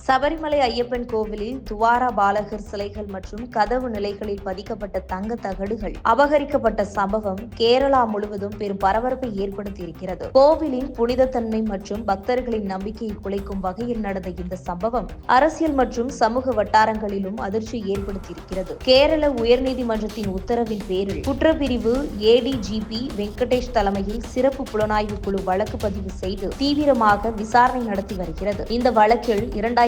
சபரிமலை ஐயப்பன் கோவிலில் துவாரா பாலகர் சிலைகள் மற்றும் கதவு நிலைகளில் பதிக்கப்பட்ட தங்க தகடுகள் அபகரிக்கப்பட்ட சம்பவம் கேரளா முழுவதும் பெரும் பரபரப்பை ஏற்படுத்தியிருக்கிறது. கோவிலின் புனிதத்தன்மை மற்றும் பக்தர்களின் நம்பிக்கையை குலைக்கும் வகையில் நடந்த இந்த சம்பவம் அரசியல் மற்றும் சமூக வட்டாரங்களிலும் அதிர்ச்சி ஏற்படுத்தியிருக்கிறது. கேரள உயர்நீதிமன்றத்தின் உத்தரவின் பேரில் குற்றப்பிரிவு ADGP வெங்கடேஷ் தலைமையில் சிறப்பு புலனாய்வு குழு வழக்கு பதிவு செய்து தீவிரமாக விசாரணை நடத்தி வருகிறது. இந்த வழக்கில்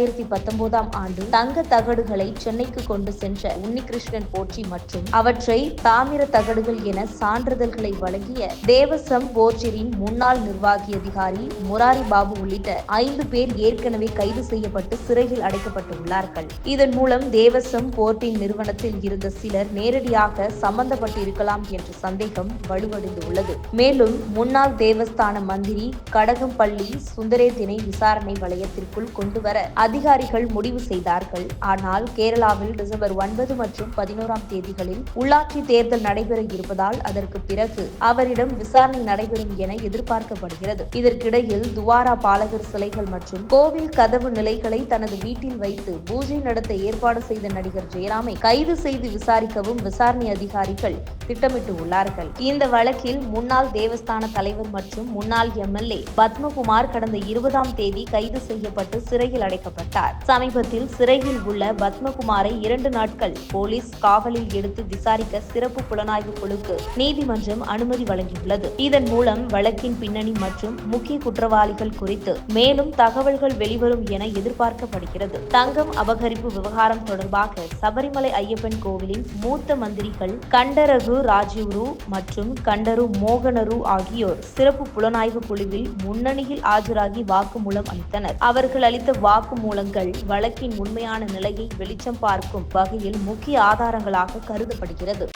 2019 ஆண்டு தங்க தகடுகளை சென்னைக்கு கொண்டு சென்ற உன்னிகிருஷ்ணன் போற்றி மற்றும் அவற்றை தாமிர தகடுகள் என சான்றிதழ்களை வழங்கிய தேவசம் போர்ச்சரின் முன்னாள் நிர்வாகி அதிகாரி முராரி பாபு உள்ளிட்ட 5 பேர் ஏற்கனவே கைது செய்யப்பட்டு சிறையில் அடைக்கப்பட்டுள்ளார்கள். இதன் மூலம் தேவசம் போர்ட்டின் நிறுவனத்தில் இருந்த சிலர் நேரடியாக சம்பந்தப்பட்டிருக்கலாம் என்ற சந்தேகம் வலுவடைந்துள்ளது. மேலும் முன்னாள் தேவஸ்தான மந்திரி கடகம்பள்ளி சுந்தரேதினை விசாரணை வளையத்திற்குள் கொண்டுவர அதிகாரிகள் முடிவு செய்தார்கள். ஆனால் கேரளாவில் டிசம்பர் 9 மற்றும் 11 தேதிகளில் உள்ளாட்சி தேர்தல் நடைபெற இருப்பதால் அதற்கு பிறகு அவரிடம் விசாரணை நடைபெறும் என எதிர்பார்க்கப்படுகிறது. இதற்கிடையில் துவாரா பாலகர் சிலைகள் மற்றும் கோவில் கதவு நிலைகளை தனது வீட்டில் வைத்து பூஜை நடத்த ஏற்பாடு செய்த நடிகர் ஜெயராமை கைது செய்து விசாரிக்கவும் விசாரணை அதிகாரிகள் திட்டமிட்டு உள்ளார்கள். இந்த வழக்கில் முன்னாள் தேவஸ்தான தலைவர் மற்றும் முன்னாள் MLA பத்மகுமார் கடந்த 20 தேதி கைது செய்யப்பட்டு சிறையில் அடைக்கப்பட்டார். சமீபத்தில் சிறையில் உள்ள பத்மகுமாரை 2 நாட்கள் போலீஸ் காவலில் எடுத்து விசாரிக்க சிறப்பு புலனாய்வு குழுக்கு நீதிமன்றம் அனுமதி வழங்கியுள்ளது. இதன் மூலம் வழக்கின் பின்னணி மற்றும் முக்கிய குற்றவாளிகள் குறித்து மேலும் தகவல்கள் வெளிவரும் என எதிர்பார்க்கப்படுகிறது. தங்கம் அபகரிப்பு விவகாரம் தொடர்பாக சபரிமலை ஐயப்பன் கோவிலின் மூத்த மந்திரிகள் கண்டரகு ராஜீவ்ரு மற்றும் கண்டரு மோகனரு ஆகியோர் சிறப்பு புலனாய்வு குழுவில் முன்னணியில் ஆஜராகி வாக்குமூலம் அளித்தனர். அவர்கள் அளித்த வாக்குமூலங்கள் வழக்கின் உண்மையான நிலையை வெளிச்சம் பார்க்கும் வகையில் முக்கிய ஆதாரங்களாக கருதப்படுகிறது.